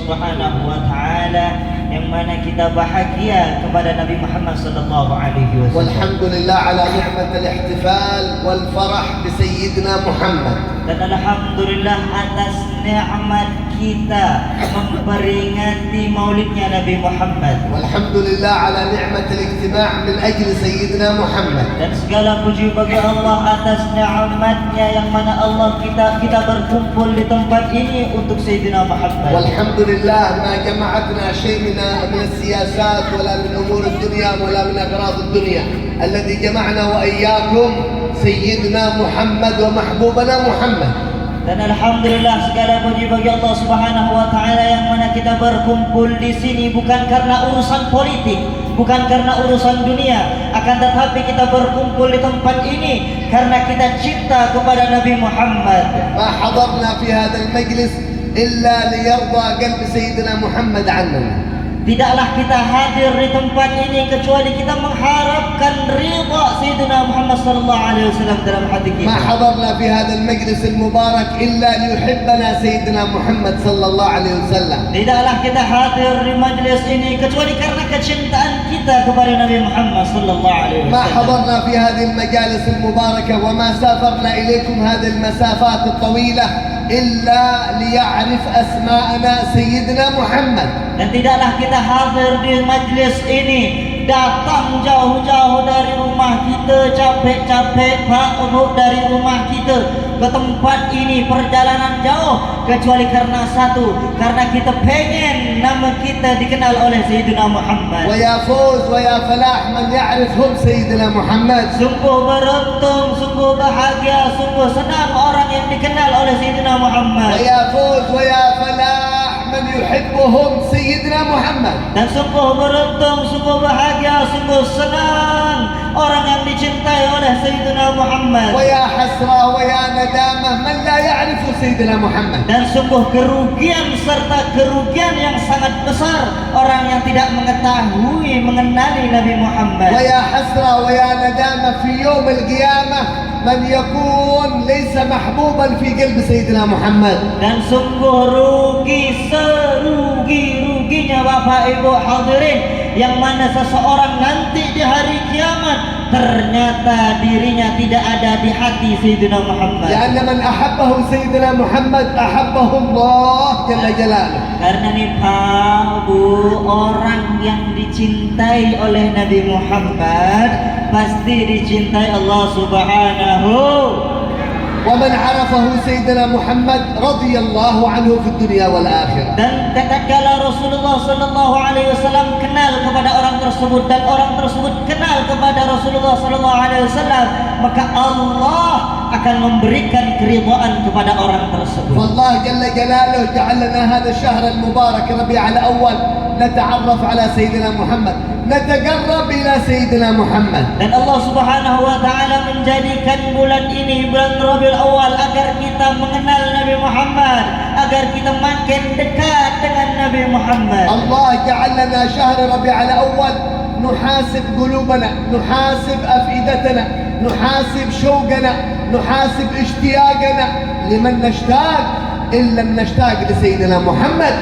Subhanahu wa taala, yang mana kita bahagia kepada Nabi Muhammad sallallahu alaihi wasallam. Walhamdulillah ala ni'mat al-ihtifal wal farah bi sayyidina Muhammad. Dan alhamdulillah atas nikmat kita memperingati maulidnya Nabi Muhammad. Walhamdulillah ala ni'mat al-ijtima' min ajli sayyidina Muhammad. Dan segala puji bagi Allah atas nikmatnya yang mana Allah kita berkumpul di tempat ini untuk Sayyidina Muhammad. Walhamdulillah ma jama'atna shay' min as-siyasat wala min umur ad-dunya wala min aghrad ad-dunya alladhi jama'na wa iyyakum Sayyidina Muhammad wa mahbubana Muhammad. Dan alhamdulillah segala puji bagi Allah Subhanahu wa taala yang mana kita berkumpul di sini bukan karena urusan politik, bukan karena urusan dunia, akan tetapi kita berkumpul di tempat ini karena kita cinta kepada Nabi Muhammad. Ma hadarna fi hadha al-majlis illa liyarda qalb Sayyidina Muhammad 'anna. Tidaklah kita hadir di tempat ini kecuali kita mengharapkan ridha Sayyidina Muhammad sallallahu alaihi wasallam dalam hati kita. ما حضرنا في هذا المجلس المبارك إلا ليحبنا سيدنا محمد صلى الله عليه وسلم. Tidaklah kita hadir di majlis ini kecuali karena kecintaan kita kepada Nabi Muhammad sallallahu alaihi ما wasallam. حضرنا في هذه المجالس المباركة وما سافرنا إليكم هذه المسافات الطويلة إلا ليعرف أسماءنا سيدنا محمد. Dan tidaklah kita hadir di majlis ini, datang jauh-jauh dari rumah kita, capek-capek dari rumah kita ke tempat ini, perjalanan jauh, kecuali karena satu, karena kita pengen nama kita dikenal oleh Sayyidina Muhammad. ويا فوز ويا فلاح من يعرفهم سيدنا محمد. Sungguh beruntung, sungguh bahagia, sungguh senang orang yang dikenal oleh Sayyidina Muhammad. ويا فوز ويا فلاح من يحبهم سيدنا محمد. Dan sungguh beruntung, sungguh bahagia, sungguh senang orang yang dicintai oleh Sayyidina Muhammad. ويا حسرة ويا ندامة من لا يعرف سيدنا محمد. Dan sungguh kerugian serta kerugian yang sangat besar orang yang tidak mengetahui mengenali Nabi Muhammad. ويا حسرة ويا ندامة في يوم القيامة من يكون ليس محبوبا في قلب سيدنا محمد. Dan sungguh rugi serugi-ruginya Bapak Ibu hadirin, yang mana seseorang nanti di hari kiamat ternyata dirinya tidak ada di hati Sayyidina Muhammad. لأن من أحبه سيدنا محمد أحبه الله جل جلاله. Karena nih Pak Bu, orang yang dicintai oleh Nabi Muhammad pasti dicintai Allah Subhanahu. ومن عرفه سيدنا محمد رضي الله عنه في الدنيا والآخرة. Dan tatkala Rasulullah sallallahu alaihi wasallam kenal kepada orang tersebut dan orang tersebut kenal kepada Rasulullah sallallahu alaihi wasallam, maka Allah akan memberikan keridhaan kepada orang tersebut. فالله جل جلاله جعل لنا هذا الشهر المبارك ربيع الأول نتعرف على سيدنا محمد، نتقرب إلى سيدنا محمد. Dan Allah Subhanahu wa taala menjadikan bulan ini, bulan Rabiul Awal, agar kita mengenal Nabi Muhammad, agar kita makin dekat dengan Nabi Muhammad. الله جعل لنا شهر ربيع الأول نحاسب قلوبنا، نحاسب أفئدتنا، نحاسب شوقنا، نحاسب اشتياقنا لمن نشتاق إن لم نشتاق لسيدنا محمد.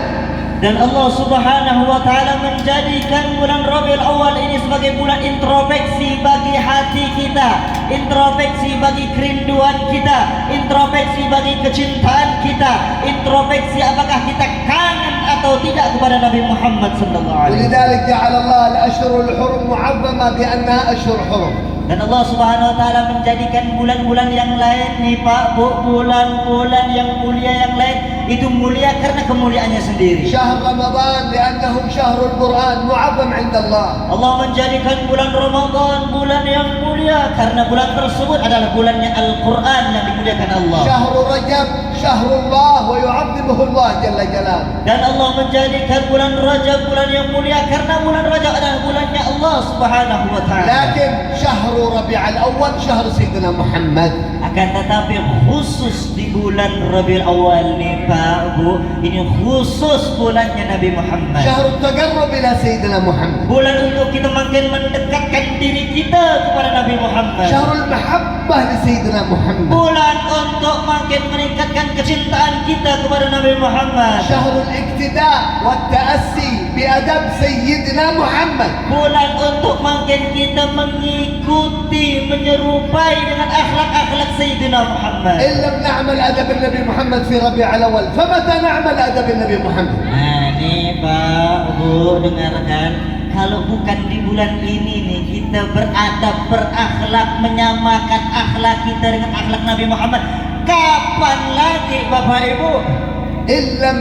Dan Allah Subhanahu wa taala menjadikan bulan Rabiul Awal ini sebagai bulan introspeksi bagi hati kita, introspeksi bagi kerinduan kita, introspeksi bagi kecintaan kita, introspeksi apakah kita kangen atau tidak kepada Nabi Muhammad sallallahu alaihi wasallam. ولذلك جعل الله الأشهر الحرم معظمة بأنها أشهر حرم. Dan Allah Subhanahu wa taala menjadikan bulan-bulan yang lain nih Pak Bu, bulan-bulan yang mulia yang lain itu mulia karena kemuliaannya sendiri. شهر رمضان لأنه شهر القرآن معظم عند الله. Allah menjadikan bulan Ramadan bulan yang mulia karena bulan tersebut adalah bulannya Al-Quran yang dimuliakan Allah. شهر رجب شهر الله ويعظمه الله جل جلاله. Dan Allah menjadikan bulan Rajab bulan yang mulia karena bulan Rajab adalah bulannya Allah Subhanahu wa taala. لكن شهر ربيع الأول شهر سيدنا محمد. Akan tetapi khusus di bulan Rabiul Awal nih Pak Bu, ini khusus bulannya Nabi Muhammad. شهر التقرب إلى سيدنا محمد. Bulan untuk kita makin mendekatkan diri kita kepada Nabi Muhammad. شهر المحبة لسيدنا محمد. Bulan untuk makin meningkatkan kecintaan kita kepada Nabi Muhammad. شهر الاقتداء والتأسي بأدب سيدنا محمد. Bulan untuk makin kita mengikuti, menyerupai dengan akhlak-akhlak Sayyidina Muhammad. إن لم نعمل أدب النبي محمد في ربيع الأول فمتى نعمل أدب النبي محمد؟ Nah nih Pak Bu, dengarkan. Kalau bukan di bulan ini nih kita beradab, berakhlak, menyamakan akhlak kita dengan akhlak Nabi Muhammad, kapan lagi Bapak Ibu? إن لم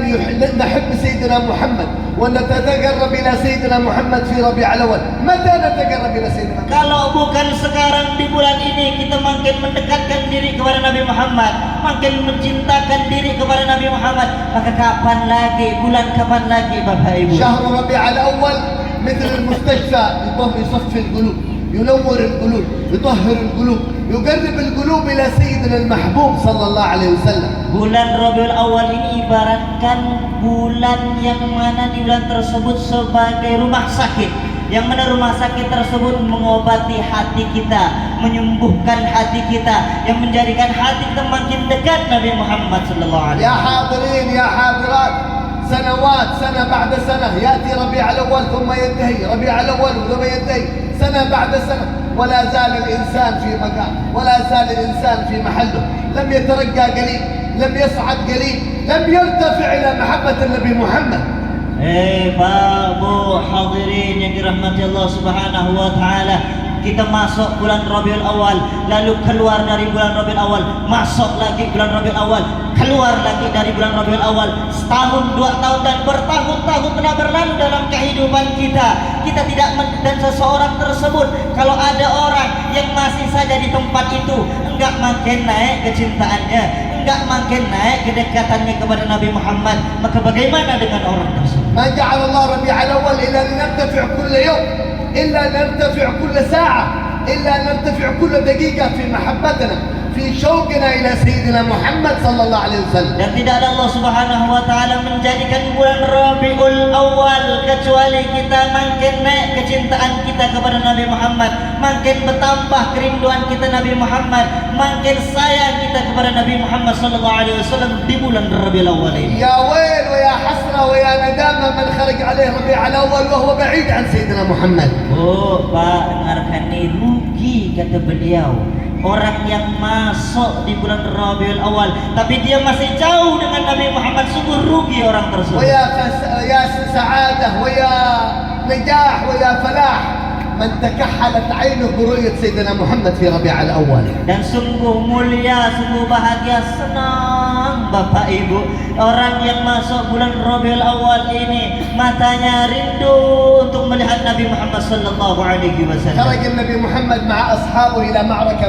نحب سيدنا محمد ونتقرب إلى سيدنا محمد في ربيع الأول متى نتقرب إلى سيدنا محمد؟ Kalau bukan sekarang di bulan ini kita makin mendekatkan diri kepada Nabi Muhammad, makin mencintakan diri kepada Nabi Muhammad, maka kapan lagi, bulan kapan lagi Bapak Ibu? شهر ربيع الأول مثل المستشفى يصفي القلوب، ينور القلوب، يطهر القلوب، يقرب القلوب إلى سيدنا المحبوب صلى الله عليه وسلم. Bulan Rabiul Awal ini ibaratkan bulan yang mana di bulan tersebut sebagai rumah sakit, yang mana rumah sakit tersebut mengobati hati kita, menyembuhkan hati kita, yang menjadikan hati kita makin dekat Nabi Muhammad sallallahu alaihi يا wasallam. حاضرين يا حاضرات، سنوات سنة بعد سنة يأتي ربيع الأول ثم ينتهي، ربيع الأول ثم ينتهي، سنة بعد سنة، ولا زال الإنسان في مكان، ولا زال الإنسان في محله، لم يترقى قليل، لم يصعد قليل، لم يرتفع إلى محبة النبي محمد. Pak Bu, hadirin yang dirahmati Allah Subhanahu wa taala. Kita masuk bulan Rabiul Awal, lalu keluar dari bulan Rabiul Awal, masuk lagi bulan Rabiul Awal, keluar lagi dari bulan Rabiul Awal. Setahun, 2 tahun dan bertahun-tahun telah berlalu dalam kehidupan kita. Kita tidak dan seseorang tersebut, kalau ada orang yang masih saja di tempat itu, enggak makin naik kecintaannya, enggak makin naik kedekatannya kepada Nabi Muhammad, maka bagaimana dengan orang tersebut? ما جعل الله ربيع الأول إلا لنرتفع كل يوم، إلا نرتفع كل ساعة، إلا نرتفع كل دقيقة في محبتنا، في شوقنا إلى سيدنا محمد صلى الله عليه وسلم. Dan tidak ada Allah Subhanahu wa taala menjadikan bulan Rabiul Awal kecuali kita makin naik kecintaan kita kepada Nabi Muhammad, makin bertambah kerinduan kita Nabi Muhammad, makin sayang kita kepada Nabi Muhammad sallallahu alaihi wasallam di bulan Rabiul Awal ini. يا ويل ويا حسرة ويا ندامة من خرج عليه ربيع الأول وهو بعيد عن سيدنا محمد. Oh Pak, dengarkan nih, rugi kata beliau orang yang masuk di bulan Rabiul Awal tapi dia masih jauh dengan Nabi Muhammad, sungguh rugi orang tersebut. ويا سعادة ويا نجاح ويا فلاح من تكحلت عينه برؤية سيدنا محمد في ربيع الأول. Dan sungguh mulia, sungguh bahagia, senang Bapak Ibu, orang yang masuk bulan Rabiul Awal ini matanya rindu untuk melihat Nabi Muhammad sallallahu alaihi wasallam. خرج النبي محمد مع أصحابه إلى معركة